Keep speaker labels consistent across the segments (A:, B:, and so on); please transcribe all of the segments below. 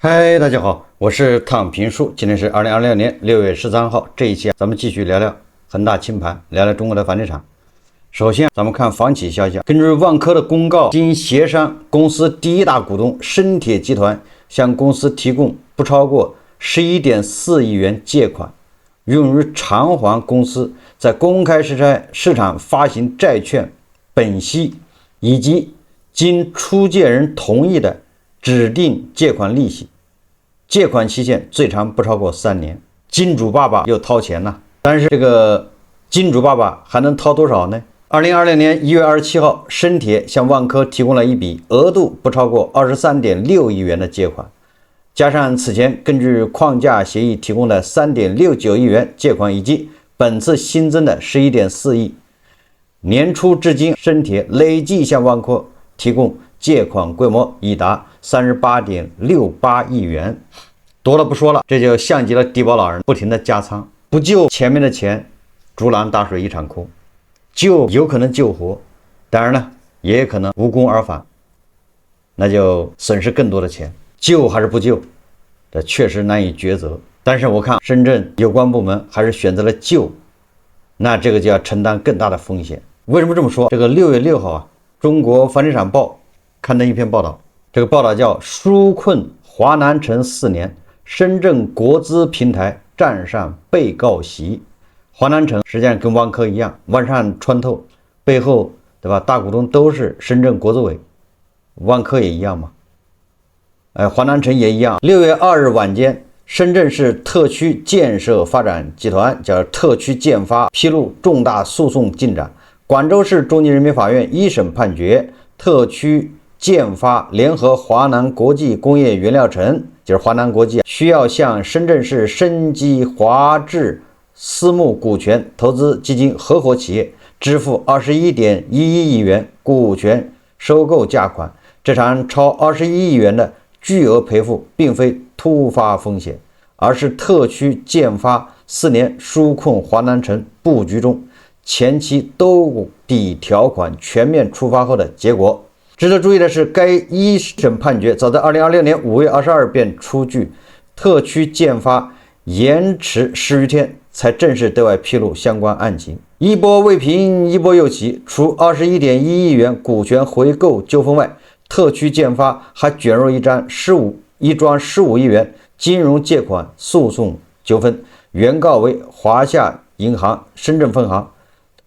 A: 嗨，大家好，我是躺平叔。今天是2026年6月13号。這一期咱們繼續聊聊恒大清盤，聊聊中國的房地產。首先，咱們看房企消息。根據萬科的公告，經協商，公司第一大股東深鐵集團向公司提供不超過11.4億元借款，用于償還公司在公開市場發行債券本息以及經出借人同意的指定借款利息，借款期限最長不超過3年。金主爸爸又掏錢了，但是這個金主爸爸還能掏多少呢？2020年1月27號，深鐵向萬科提供了一筆額度不超過23.6億元的借款，加上此前根據框架協議提供的3.69億元借款，以及本次新增的11.4億，年初至今，深鐵累計向萬科提供借款規模已達38.68億元，多了不說了，這就像極了低保老人不停的加倉，不救前面的錢，竹籃打水一場空。救有可能救活，當然了，也有可能无功而返，那就損失更多的錢。救還是不救，這確實難以抉擇。但是我看深圳有關部門還是選擇了救，那這個就要承擔更大的風險。為什麼這麼說？這個6月6號啊，中國房地產報刊登一篇報道，這個報道叫紓困華南城4年，深圳國資平台站上被告席。華南城實際上跟萬科一樣，萬扇穿透，背後對吧？大股東都是深圳國資委，萬科也一樣嘛。華南城也一樣。6月2日晚間，深圳市特區建設發展集團叫特區建發披露重大訴訟進展。廣州市中級人民法院一審判決，特區建發聯合華南國際工業原料城，就是華南國際，需要向深圳市生機華智私募股權投資基金合夥企業支付21.11億元股權收購價款。這場超21億元的巨額賠付並非突發風險，而是特區建發4年紓困華南城布局中前期兜底條款全面觸發後的結果。值得注意的是，該一審判決早在2026年5月22日便出具，特區建發延遲10餘天才正式对外披露相關案情。一波未平，一波又起。除21.1億元股權回購糾紛外，特區建發還捲入一樁15億元金融借款訴訟糾紛，原告為華夏銀行深圳分行。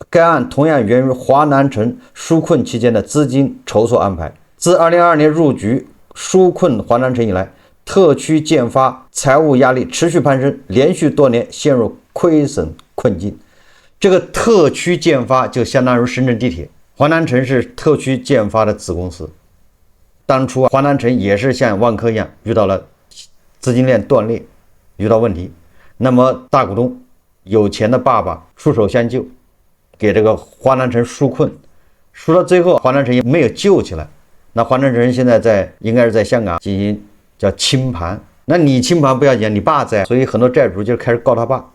A: 該案同樣源於華南城紓困期間的資金籌措安排。自2022年入局紓困華南城以來，特區建發財務壓力持續攀升，連續多年陷入虧損困境。這個特區建發就相當於深圳地鐵，華南城是特區建發的子公司。當初華南城也是像萬科一樣遇到了資金鏈斷裂，遇到問題，那麼大股東有錢的爸爸出手相救，給這個華南城紓困，輸到最後華南城也沒有救起來。那華南城現在應該是在香港進行叫清盤，那你清盤不要緊，你爸在，所以很多債主就開始告他爸，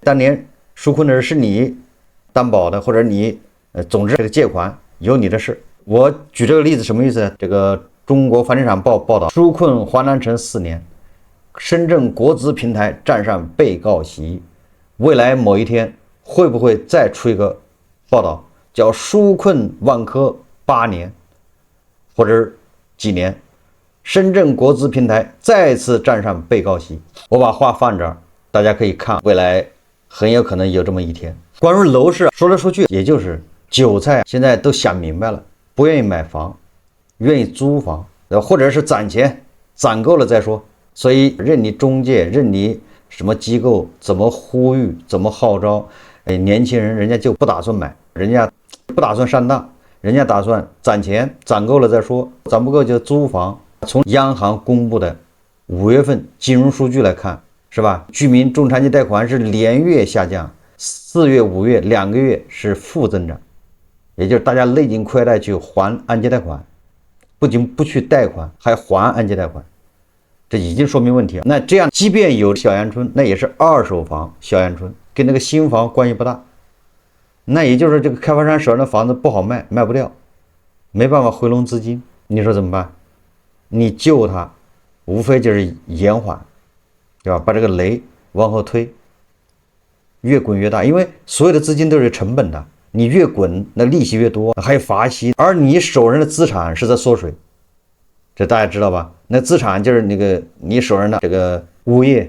A: 當年紓困的是你擔保的，或者你總之這個借款有你的事。我舉這個例子什麼意思呢？這個中國房地產報報道，紓困華南城4年，深圳國資平台站上被告席。未來某一天會不會再出一個報道，叫紓困萬科8年或者幾年，深圳國資平台再次站上被告席？我把話放這兒，大家可以看，未來很有可能有這麼一天。關於樓市說來說去，也就是韭菜現在都想明白了，不願意買房，願意租房，或者是攒錢，攒夠了再說。所以任你中介，任你什麼機構怎麼呼籲，怎麼號召，年輕人人家就不打算買，人家不打算上當，人家打算攒錢，攒夠了再說，攒不夠就租房。從央行公布的5月份金融數據來看，是吧？居民中长期貸款是連月下降，4月、5月2個月是負增長，也就是大家勒緊褲帶去還按揭貸款，不僅不去貸款，還還按揭貸款，這已經說明問題了。那這樣，即便有小陽春，那也是二手房小陽春，跟那個新房關係不大。那也就是這個開發商手上的房子不好賣，賣不掉，沒辦法回籠資金，你說怎麼辦？你救他，無非就是延緩，對吧？把這個雷往後推，越滾越大，因為所有的資金都是成本的，你越滾，那利息越多，還有罚息，而你手上的資產是在縮水，這大家知道吧？那資產就是那個你手上的這個物業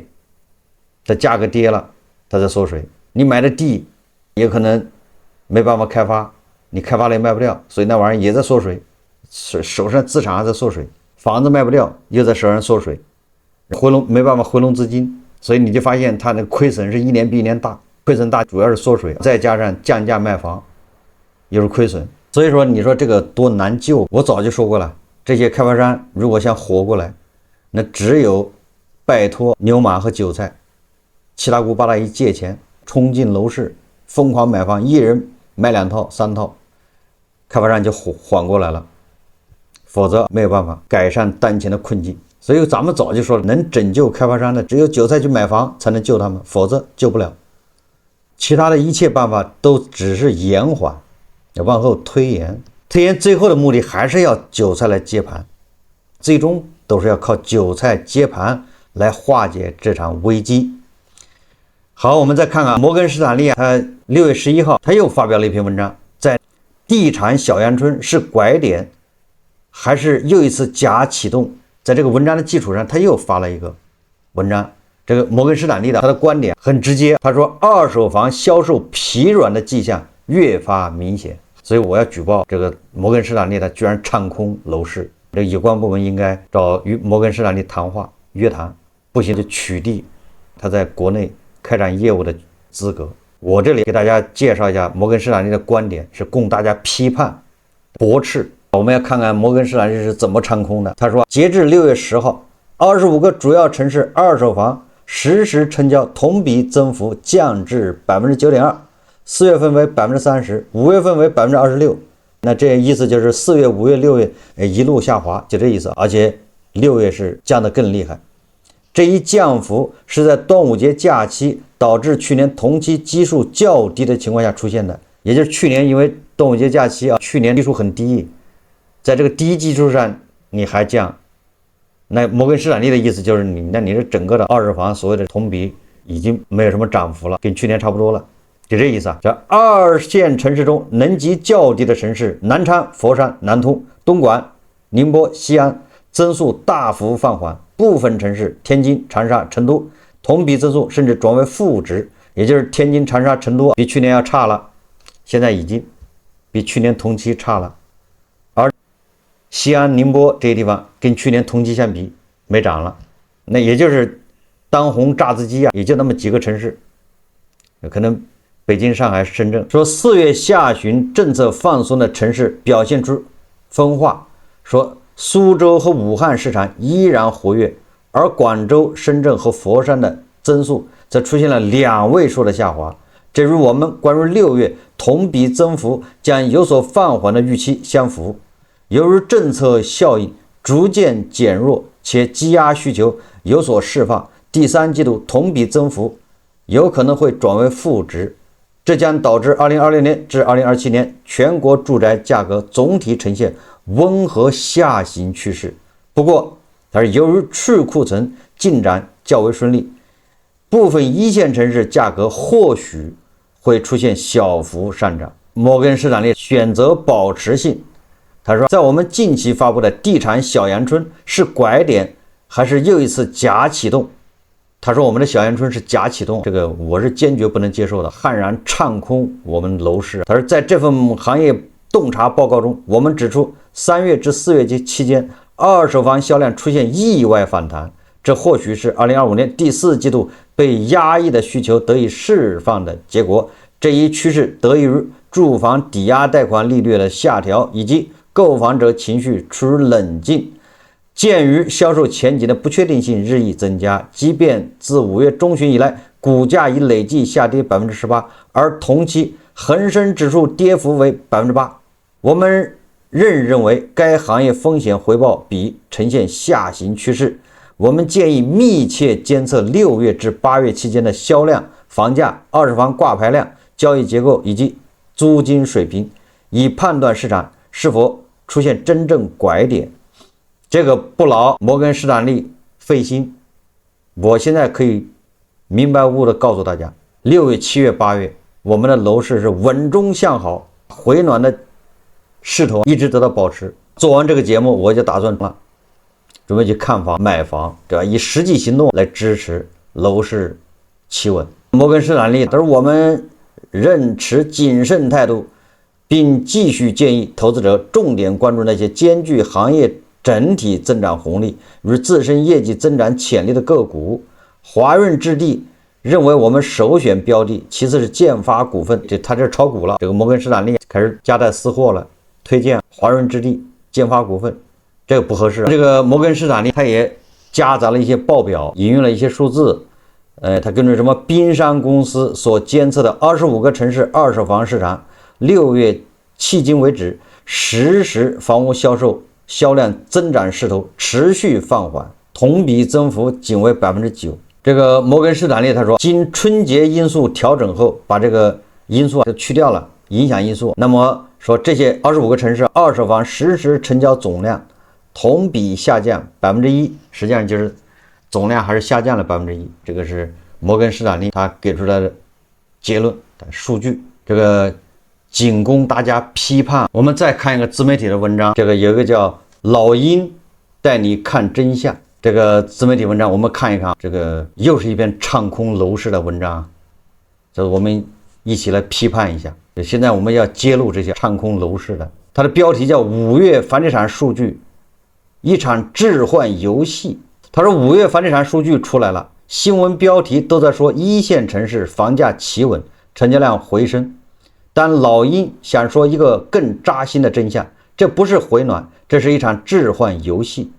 A: 的價格跌了，它在縮水，你買的地也可能沒辦法開發，你開發了也賣不掉，所以那玩意儿也在縮水，手上資產還在縮水，房子賣不掉又在手上縮水，沒辦法回籠資金，所以你就發现它的虧損是一年比一年大，虧損大主要是縮水，再加上降價賣房又是虧損，所以说你說這個多難救，我早就说過了，這些開發商如果想活過來，那只有拜托牛馬和韭菜七大姑八大姨借錢衝進樓市瘋狂買房，一人買2套3套，開發商就緩過來了，否則沒有辦法改善當前的困境。所以咱們早就說了，能拯救開發商的只有韭菜去買房才能救他們，否則救不了。其他的一切辦法都只是延緩，往後推延，最後的目的還是要韭菜來接盤，最終都是要靠韭菜接盘來化解這場危机。好，我們再看看摩根士丹利他6月11號他又發表了一篇文章，在地產小陽春是拐點還是又一次假啟動，在這個文章的基礎上他又發了一個文章，這個摩根士丹利的他的觀點很直接，他說二手房銷售疲軟的跡象越發明顯，所以我要舉報這個摩根士丹利他居然唱空樓市，這個有關部門應該找與摩根士丹利談話約談，不行就取締他在国內開展業務的資格。我這裡給大家介紹一下摩根士丹利的觀點，是供大家批判駁斥。我們要看看摩根士丹利是怎麼唱空的。他說，截至6月10號，25个主要城市二手房實時成交同比增幅降至 9.2%， 4月份為 30%， 5月份為 26%。 那這意思就是4月、5月、6月一路下滑，就這意思。而且6月是降得更厲害。這一降幅是在端午節假期導致去年同期基數較低的情況下出現的，也就是去年因為端午節假期去年基數很低，在這個低基數上你還降，那摩根士丹利的意思就是你這整個的二手房所謂的同比已經沒有什麼漲幅了，跟去年差不多了，就這意思啊。在2線城市中能級較低的城市，南昌、佛山、南通、東莞、寧波、西安增速大幅放緩，部分城市天津、長沙、成都同比增速甚至轉為負值，也就是天津、長沙、成都比去年要差了，現在已經比去年同期差了。而西安、寧波這些地方跟去年同期相比沒漲了，那也就是當紅炸子雞也就那麼幾個城市，可能北京、上海、深圳。說4月下旬政策放鬆的城市表現出分化，說蘇州和武漢市場依然活躍，而廣州、深圳和佛山的增速則出現了2位數的下滑，這與我們關於6月同比增幅將有所放緩的預期相符。由於政策效應逐漸減弱且積壓需求有所釋放，第3季度同比增幅有可能會轉為負值，這將導致2026年至2027年全國住宅價格總體呈現溫和下行趨勢。不過，它是由於去庫存進展較為順利，部分一線城市價格或許會出現小幅上漲。摩根士丹利選擇保持性，他說，在我們近期發布的地產小陽春是拐點還是又一次假啟動？他說我們的小陽春是假啟動，這個我是堅決不能接受的，悍然唱空我們樓市。他說在這份行業洞察報告中，我們指出3月至4月期間二手房銷量出現意外反彈，這或許是2025年第4季度被壓抑的需求得以釋放的結果。這一趨勢得益於住房抵押貸款利率的下調，以及購房者情緒處於冷靜。鑑於銷售前景的不確定性日益增加，即便自5月中旬以來股價已累計下跌 18%， 而同期恆生指數跌幅為 8%， 我們仍認為該行業風險回報比呈現下行趨勢。我們建議密切監測6月至8月期間的銷量、房價、二手房掛牌量、交易結構以及租金水平，以判斷市場是否出現真正拐點。這個不勞摩根士丹利費心。我現在可以明白无誤的告訴大家，6月、7月、8月，我们的楼市是穩中向好，回暖的势頭一直得到保持。做完这个節目，我就打算了，準備去看房、買房，對吧？以實際行動來支持樓市企穩。摩根士丹利，他說我們仍持謹慎態度，並繼續建議投資者重點關注那些兼具行業整體增長紅利與自身業績增長潛力的個股。華潤置地認為我們首選標的，其次是建發股份，他這炒股了。這個摩根士丹利開始夾帶私貨了，推薦華潤置地、建發股份，這個不合適。這個摩根士丹利他也夾雜了一些報表，引用了一些數字。他根據什麼冰山公司所監測的25個城市二手房市場，6月迄今為止，實時房屋銷量增長勢頭持續放緩，同比增幅僅為9%。這個摩根士丹利他說，經春節因素調整後，把這個因素就去掉了，影響因素。那麼說這些25個城市二手房實時成交總量同比下降1%，實際上就是總量還是下降了1%。這個是摩根士丹利他給出來的結論的數據，這個僅供大家批判。我們再看一個自媒體的文章，這個有一個叫老鷹帶你看真相，這個自媒體文章我們看一看，這個又是一篇唱空樓市的文章，就是我們一起來批判一下。現在我們要揭露這些唱空樓市的，它的標題叫5月房地產數據一場置換遊戲。他說5月房地產數據出來了，新聞標題都在說一線城市房價企穩，成交量回升。但老鷹想說一個更扎心的真相，這不是回暖，這是一場置換遊戲。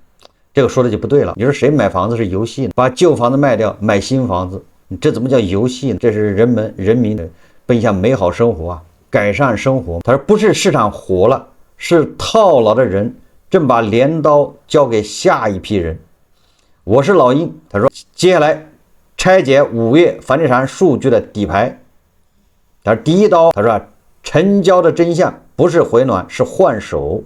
A: 這個說的就不對了。你說誰買房子是遊戲呢？把舊房子賣掉買新房子，這怎麼叫遊戲呢？這是人民奔向美好生活啊，改善生活。他說不是市場活了，是套牢的人正把鐮刀交給下一批人。我是老鷹，他說接下來拆解5月房地產數據的底牌。他說第一刀，他說成交的真相不是回暖，是換手。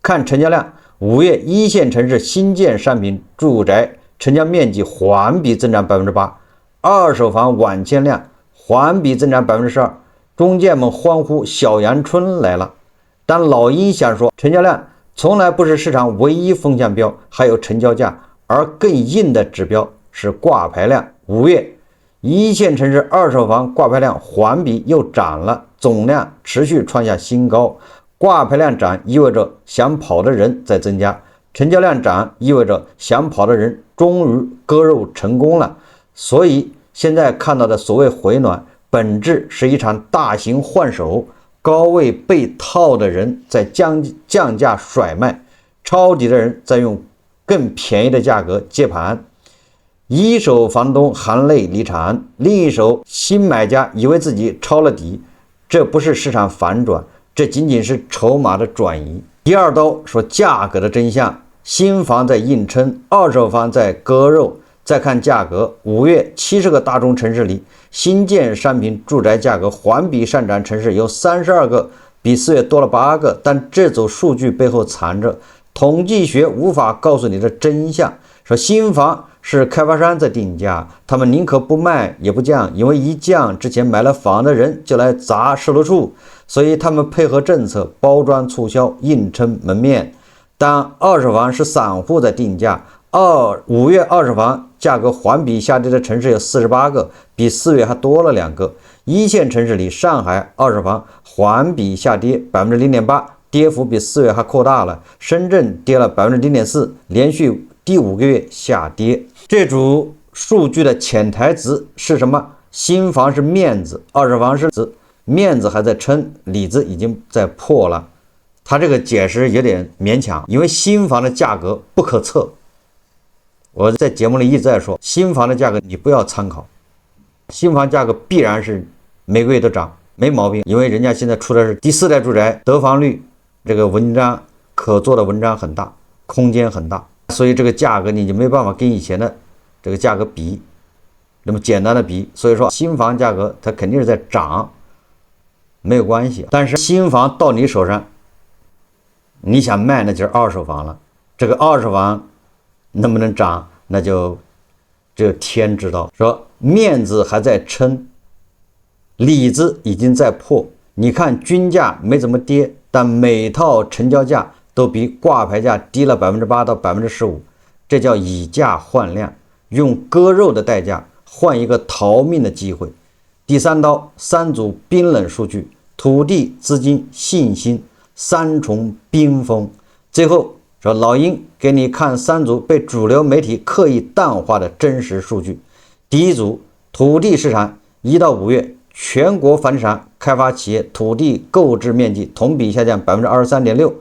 A: 看成交量，5月一線城市新建商品住宅成交面積環比增長8%，二手房網簽量環比增長12%，中介們歡呼小陽春來了。但老鷹想說，成交量從來不是市場唯一風向標，還有成交價。而更硬的指標是掛牌量，5月一線城市二手房掛牌量環比又漲了，總量持續創下新高。掛牌量漲意味着想跑的人在增加，成交量漲意味着想跑的人終於割肉成功了。所以現在看到的所謂回暖，本質是一場大型換手，高位被套的人在降價甩賣，抄底的人在用更便宜的價格接盤，一手房東含淚離場，另一手新買家以為自己抄了底，這不是市場反轉，這僅僅是籌碼的轉移。第二刀說價格的真相，新房在硬撐，二手房在割肉。再看價格，5月70個大中城市裡，新建商品住宅價格環比上漲城市有32個，比4月多了8個，但這組數據背後藏着統計學無法告訴你的真相。說新房是開發商在定價，他們寧可不賣也不降，因為一降之前買了房的人就來砸售樓處，所以他們配合政策包裝促銷，硬撐門面。但二手房是散戶在定價，5月二手房價格環比下跌的城市有48個，比4月還多了2個。一線城市裡，上海二手房環比下跌0.8%，跌幅比4月還擴大了。深圳跌了0.4%，連續第5個月下跌。這組數據的潛台詞是什麼？新房是面子，二手房是裡子，面子還在撐，裡子已經在破了。他這個解釋有點勉強，因為新房的價格不可測。我在節目裡一直在說，新房的價格你不要參考，新房價格必然是每個月都漲，沒毛病，因為人家現在出的是第4代住宅，得房率這個文章可做的文章很大，空間很大，所以這個價格你就沒辦法跟以前的這個價格比，那麼簡單的比，所以說新房價格它肯定是在漲，沒有關係。但是新房到你手上，你想賣那就是二手房了，這個二手房能不能漲，那就只有天知道。说面子還在撐，里子已經在破。你看均價沒怎麼跌，但每套成交價都比掛牌價低了8%到15%，這叫以價換量，用割肉的代價換一個逃命的機會。第三刀，三組冰冷數據，土地、資金、信心三重冰封。最後說老鷹給你看三組被主流媒體刻意淡化的真實數據。第一組，土地市場1到5月全國房地產開發企業土地購置面積同比下降 23.6%，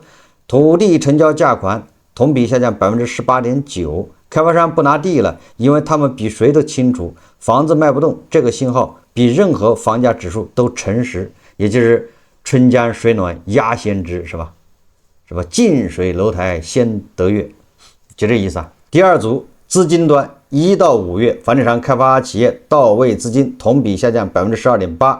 A: 土地成交價款同比下降 18.9%。 開發商不拿地了，因為他們比誰都清楚房子賣不動，這個信號比任何房價指數都誠實，也就是春江水暖鴨先知，是吧？近水樓台先得月，就這意思啊。第二組，資金端1到5月房地產開發企業到位資金同比下降 12.8%，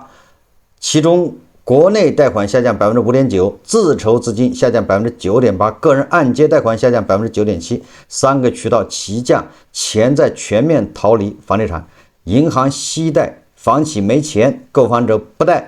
A: 其中國內貸款下降 5.9%， 自籌資金下降 9.8%， 個人按揭貸款下降 9.7%， 三個渠道齊降，錢在全面逃離房地產，銀行惜貸，房企沒錢，購房者不貸，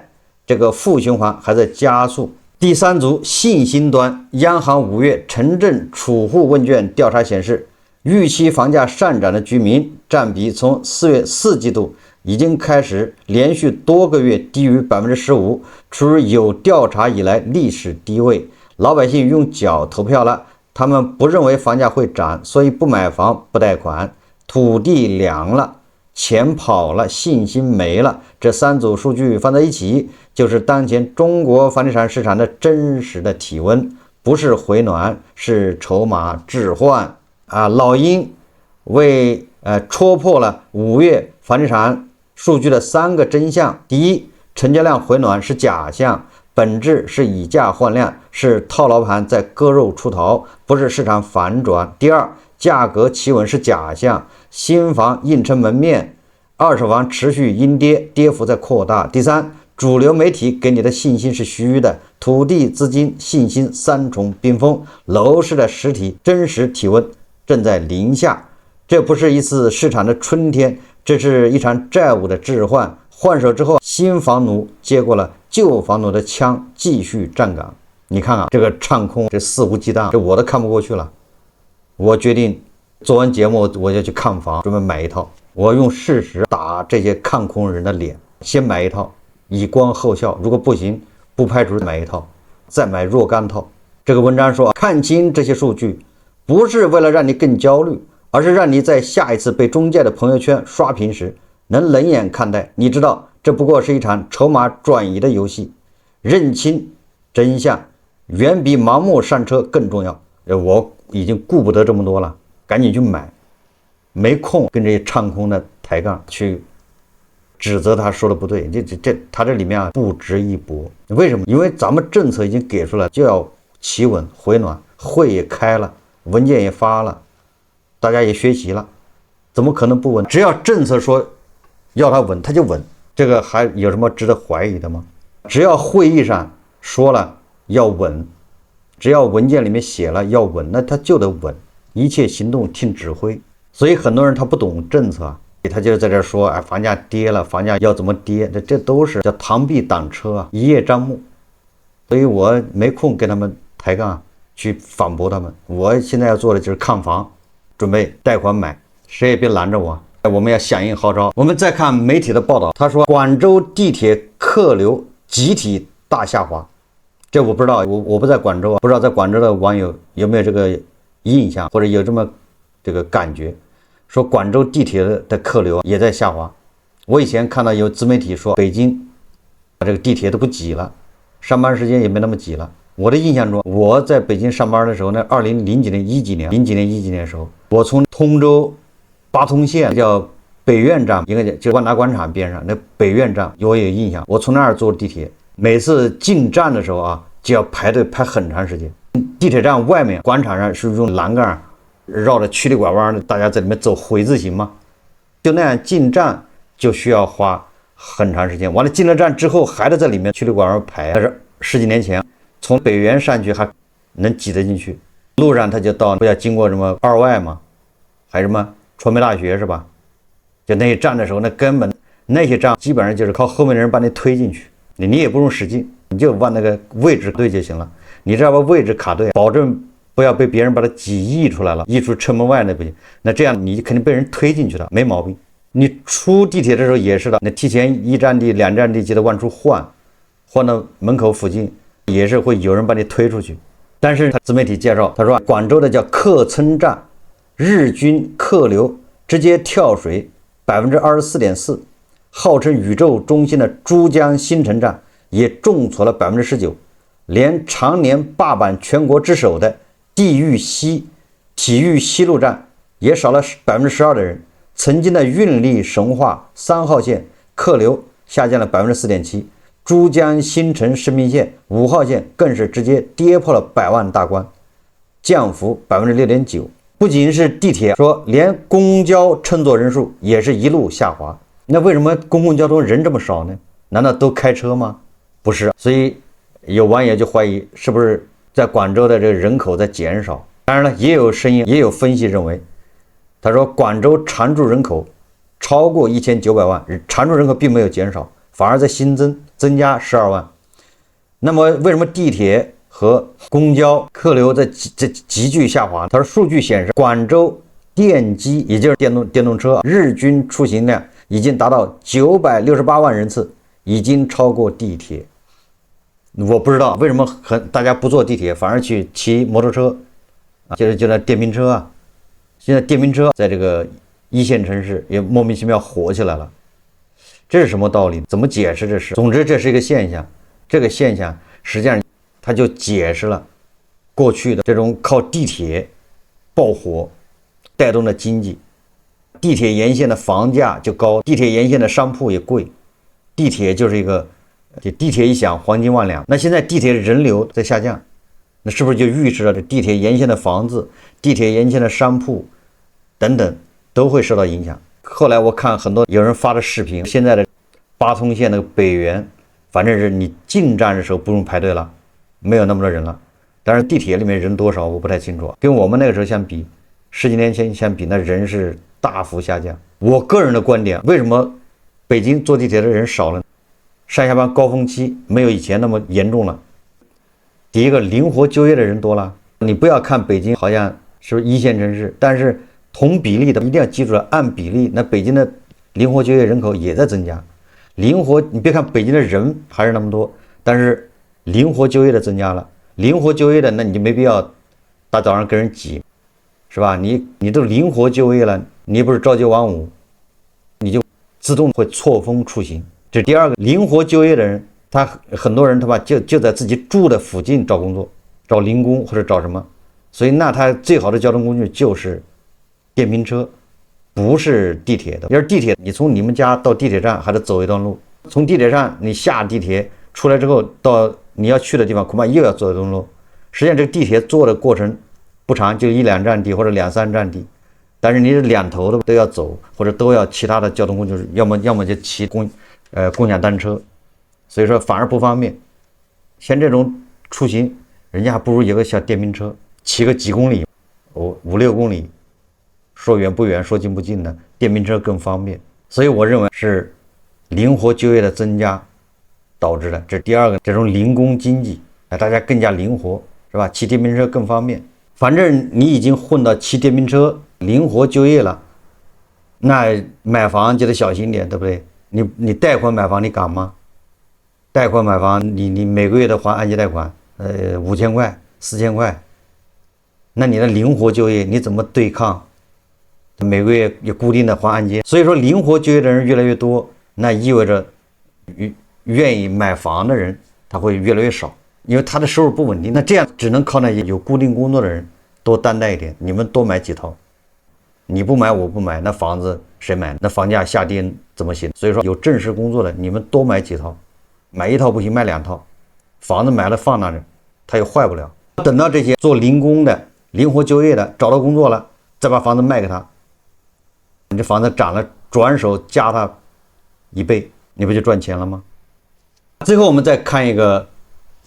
A: 這個負循環還在加速。第三組，信心端，央行5月城鎮儲戶問卷調查顯示，預期房價上漲的居民佔比從4月4季度已經開始連續多個月低於 15%， 處於有調查以來歷史低位。老百姓用腳投票了，他們不認為房價會漲，所以不買房不貸款。土地涼了，錢跑了，信心沒了，這三組數據放在一起，就是當前中國房地產市場的真實的體溫，不是回暖，是籌碼置換啊！老鷹為戳破了5月房地產數據的3個真相：第一，成交量回暖是假象，本質是以價換量，是套牢盤在割肉出逃，不是市場反轉；第二，價格企穩是假象，新房硬撐門面，二手房持續陰跌，跌幅在擴大；第三，主流媒體給你的信心是虛的，土地、資金、信心三重冰封，樓市的實體真實體溫正在零下。這不是一次市場的春天，這是一場債務的置換。換手之後，新房奴接過了舊房奴的槍，繼續站崗。你看啊，這個唱空，這肆無忌憚，這我都看不過去了。我決定做完節目我就去看房，準備買一套。我用事實打這些看空人的臉，先買一套，以觀後效。如果不行，不排除買一套，再買若干套。這個文章說，看清這些數據，不是為了讓你更焦慮，而是讓你在下一次被中介的朋友圈刷屏時，能冷眼看待。你知道，這不過是一場籌碼轉移的遊戲。認清真相，遠比盲目上車更重要。我已經顧不得這麼多了，趕緊去買，沒空跟這些唱空的抬槓去指責他說的不對。他這裡面啊不值一駁。為什麼？因為咱們政策已經給出來，就要企穩回暖，會也開了，文件也發了，大家也學習了，怎麼可能不穩？只要政策說要它穩，它就穩，這個還有什麼值得懷疑的嗎？只要會議上說了要穩，只要文件裡面寫了要穩，那它就得穩，一切行動聽指揮。所以很多人他不懂政策，他就在這說，哎，房價跌了，房價要怎麼跌？這都是叫螳臂擋車啊，一葉障目。所以我沒空跟他們抬槓去反駁他們。我現在要做的就是看房，準備貸款買，誰也別攔着我。我們要響應號召。我們再看媒體的報道，他說廣州地鐵客流集體大下滑。這我不知道，我不在廣州啊，不知道在廣州的網友有沒有這個印象，或者有這麼這個感覺，說廣州地鐵的客流也在下滑。我以前看到有自媒體說北京這個地鐵都不擠了，上班時間也沒那麼擠了。我的印象中，我在北京上班的時候，那2000幾年、10幾年的時候，我從通州八通線叫北苑站，应该就萬達廣場邊上那北苑站，我有印象。我從那兒坐地鐵，每次進站的時候啊，就要排隊排很長時間。地鐵站外面廣場上是用欄杆繞着曲里拐彎的，大家在裡面走回字形嘛，就那樣進站就需要花很長時間。完了進了站之後还得在裡面曲里拐彎排。但是10幾年前從北苑上去還能擠得進去，路上他就到不要經過什麼2外嘛，還什麼傳媒大學是吧？就那些站的时候，那根本那些站基本上就是靠後面的人把你推进去，你也不用使劲，你就往那个位置对就行了。你只要把位置卡对，保证不要被别人把它挤溢出来了，溢出车门外那不行。那这样你肯定被人推进去了，没毛病。你出地鐵的時候也是的，那提前一站地、兩站地記得往出換到門口附近，也是會有人把你推出去。但是他自媒體介紹，他說廣州的叫客村站，日均客流直接跳水24.4%，號稱宇宙中心的珠江新城站也重挫了19%，連常年霸榜全國之首的體育西路站也少了12%的人。曾經的運力神話3號線客流下降了4.7%，珠江新城生命線5號線更是直接跌破了100萬大關，降幅6.9%。不僅是地鐵，說連公交乘坐人數也是一路下滑。那為什麼公共交通人這麼少呢？難道都開車嗎？不是，所以有網友就懷疑是不是在廣州的這個人口在減少。當然了，也有聲音，也有分析認為，他說廣州常住人口超過1900萬，常住人口並沒有減少，反而在新增加12萬。那麼為什麼地鐵和公交客流在急劇下滑？他說數據顯示，廣州電機，也就是電動車日均出行量已經達到968萬人次，已經超過地鐵。我不知道為什麼大家不坐地鐵，反而去騎摩托車啊，就那電瓶車啊。現在電瓶車在這個一線城市也莫名其妙火起來了，這是什麼道理？怎麼解釋這事？總之這是一個現象，這個現象實際上它就解釋了過去的這種靠地鐵爆火帶動的經濟。地鐵沿線的房價就高，地鐵沿線的商鋪也貴，地鐵就是一個，地鐵一響黃金萬兩。那現在地鐵人流在下降，那是不是就預示了這地鐵沿線的房子、地鐵沿線的商鋪等等都會受到影響？後來我看很多有人發的視頻，現在的八通線那個北園，反正是你進站的時候不用排隊了，沒有那麼多人了。但是地鐵裡面人多少我不太清楚，跟我們那個時候相比，10幾年前相比，那人是大幅下降。我個人的觀點，為什麼北京坐地鐵的人少了？上下班高峰期沒有以前那麼嚴重了。第一個，靈活就業的人多了。你不要看北京好像是不是一線城市，但是同比例的一定要記住了，按比例，那北京的靈活就業人口也在增加。靈活，你別看北京的人還是那麼多，但是靈活就業的增加了。靈活就業的，那你就沒必要大早上跟人擠，是吧？你都靈活就業了，你也不是朝9晚5，你就自動會錯峰出行。這是第二個，靈活就業的人，他很多人他吧就在自己住的附近找工作，找零工或者找什麼，所以那他最好的交通工具就是電瓶車，不是地鐵的。要是地鐵，你從你們家到地鐵站還得走一段路，從地鐵站你下地鐵出來之後到你要去的地方恐怕又要走一段路。實際上這個地鐵坐的過程不長，就1、2站地或者2、3站地，但是你兩頭都要走，或者都要其他的交通工具，要麼就騎共享單車，所以說反而不方便。像這種出行，人家還不如有個小電瓶車，騎個幾公里，5、6公里，說遠不遠，說近不近的，電瓶車更方便。所以我認為是靈活就業的增加導致的。這是第二個，這種零工經濟，大家更加靈活，是吧？騎電瓶車更方便。反正你已經混到騎電瓶車靈活就業了，那買房就得小心點，對不對？你貸款買房你敢嗎？貸款買房你每個月的還按揭貸款，5000塊4000塊，那你的靈活就業你怎麼對抗？每個月也固定的還按揭，所以說靈活就業的人越來越多，那意味着願意買房的人他會越來越少，因為他的收入不穩定。那這樣只能靠那些有固定工作的人多擔待一點，你們多買幾套，你不買我不買，那房子誰買？那房價下跌怎麼行？所以說有正式工作的你們多買幾套，買一套不行買2套，房子買了放那兒它又壞不了。等到這些做零工的靈活就業的找到工作了，再把房子賣給他，你這房子漲了，轉手加他1倍，你不就賺錢了嗎？最後我們再看一個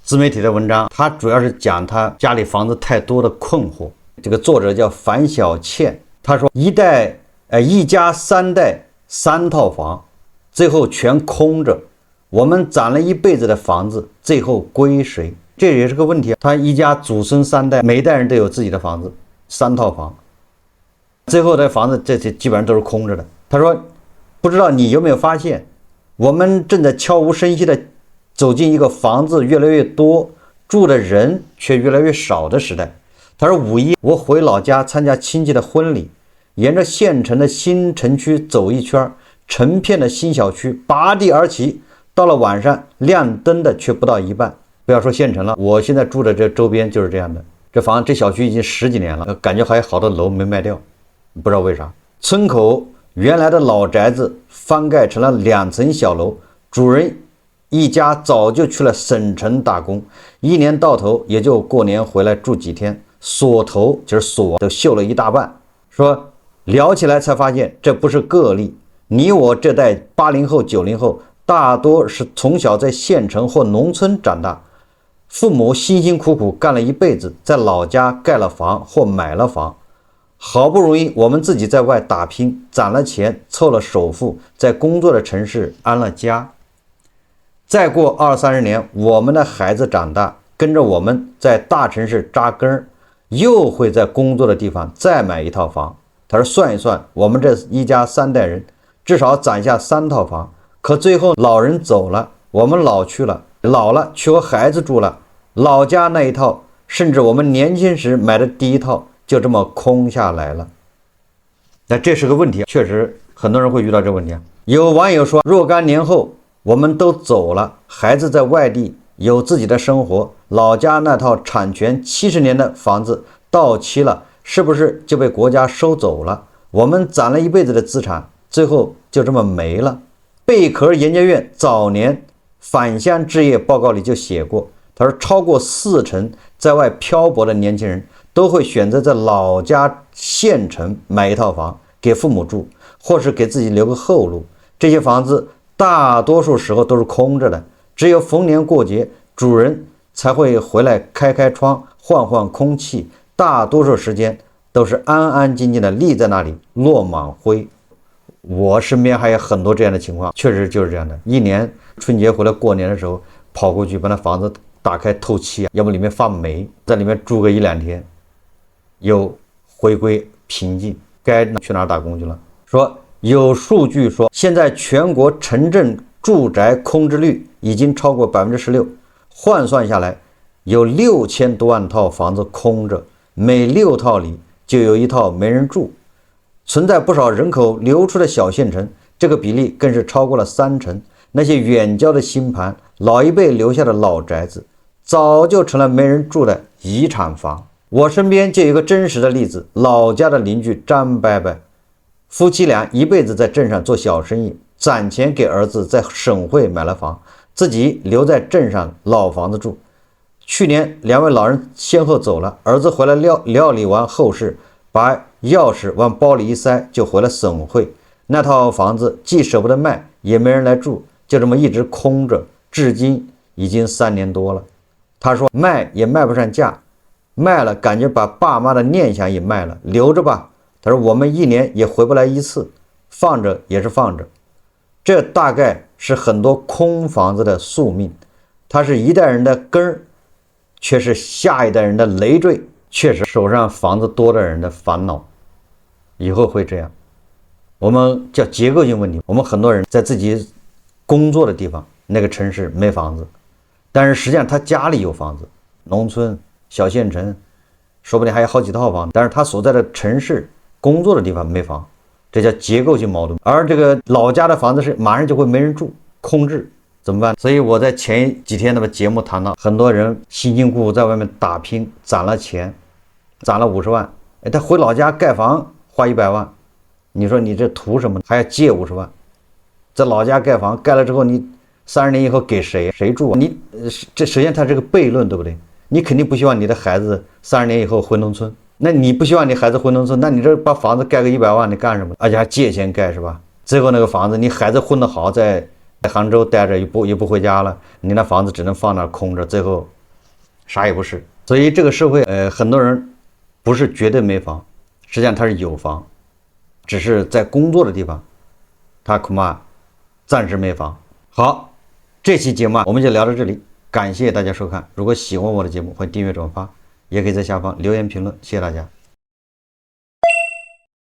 A: 自媒體的文章，他主要是講他家裡房子太多的困惑。這個作者叫樊小倩，他說一代一家三代3套房，最后全空着。我们攒了一輩子的房子，最後歸誰？這也是個問題。他一家祖孫3代，每一代人都有自己的房子，3套房，最後的房子這些基本上都是空着的。他說，不知道你有沒有發現，我們正在悄無聲息的走進一個房子越來越多，住的人卻越來越少的時代。他說5月我回老家參加親戚的婚禮，沿着縣城的新城區走一圈，成片的新小區拔地而起，到了晚上亮燈的卻不到一半。不要說縣城了，我現在住的這周邊就是這樣的。這小區已經10幾年了，感覺還有好多樓沒賣掉，不知道為啥。村口原來的老宅子翻蓋成了2層小樓，主人一家早就去了省城打工，一年到頭也就過年回來住幾天，鎖頭就是鎖都鏽了一大半。說聊起來才發現這不是個例，你我這代80後90後大多是從小在縣城或農村長大，父母辛辛苦苦幹了一輩子，在老家蓋了房或買了房，好不容易我們自己在外打拼，攢了錢，湊了首付，在工作的城市安了家。再過20、30年，我們的孩子長大，跟着我們在大城市扎根，又會在工作的地方再買一套房。他說算一算，我們這一家3代人至少攢下3套房，可最後老人走了，我們老去了，老了去和孩子住了，老家那一套，甚至我們年輕時買的第1套就這麼空下來了。那這是個問題，確實很多人會遇到這個問題。有網友說，若干年後我們都走了，孩子在外地有自己的生活，老家那套產權70年的房子到期了，是不是就被國家收走了？我們攢了一輩子的資產，最後就這麼沒了。貝殼研究院早年返鄉置業報告裡就寫過，他說超過40%在外漂泊的年輕人都會選擇在老家縣城買一套房給父母住，或是給自己留個後路。這些房子大多數時候都是空着的，只有逢年過節主人才會回來開開窗換換空氣，大多數時間都是安安靜靜的立在那裡落滿灰。我身邊還有很多這樣的情況，確實就是這樣的。一年春節回來過年的時候，跑過去把那房子打開透氣，要不裡面發霉，在裡面住個1、2天，又回歸平靜，該去哪兒打工去了。說有數據說，現在全國城鎮住宅空置率已經超過16%，換算下來有6000多萬套房子空着，每6套裡就有1套沒人住。存在不少人口流出的小縣城，這個比例更是超過了30%。那些遠郊的新盤，老一輩留下的老宅子，早就成了沒人住的遺產房。我身邊就有一個真實的例子，老家的鄰居張伯伯，夫妻倆一輩子在鎮上做小生意，攢錢給兒子在省會買了房，自己留在鎮上老房子住。去年2位老人先後走了，兒子回來料理完後事，把鑰匙往包裡一塞，就回了省會。那套房子既捨不得賣，也沒人來住，就這麼一直空着，至今已經3年多了。他說賣也賣不上價，賣了感覺把爸媽的念想也賣了，留着吧。他說我們1年也回不來1次，放着也是放着。這大概是很多空房子的宿命，它是一代人的根兒，卻是下一代人的累贅。確實手上房子多的人的煩惱以後會這樣。我們叫結構性問題，我們很多人在自己工作的地方那個城市沒房子，但是實際上他家裡有房子，農村小縣城說不定還有好幾套房，但是他所在的城市工作的地方沒房，這叫結構性矛盾。而這個老家的房子是馬上就會沒人住，空置，怎麼辦？所以我在前幾天的節目談到，很多人辛辛苦苦在外面打拼，攢了錢，攢了50萬，他回老家蓋房花100万，你說你這圖什麼？還要借50萬，在老家蓋房蓋了之後，你30年以後給誰住？你這首先它是個悖論，對不对？你肯定不希望你的孩子30年以後回農村，那你不希望你孩子回農村，那你這把房子蓋個100萬，你幹什麼？而且還借錢蓋是吧？最後那個房子，你孩子混得好，在杭州待着也不回家了，你那房子只能放那空着，最後啥也不是。所以這個社會很多人不是絕對沒房，實際上他是有房，只是在工作的地方，他恐怕暫时没房。好，這期節目我們就聊到這裡，感謝大家收看。如果喜歡我的節目，歡迎訂閱轉發，也可以在下方留言評論，謝謝大家。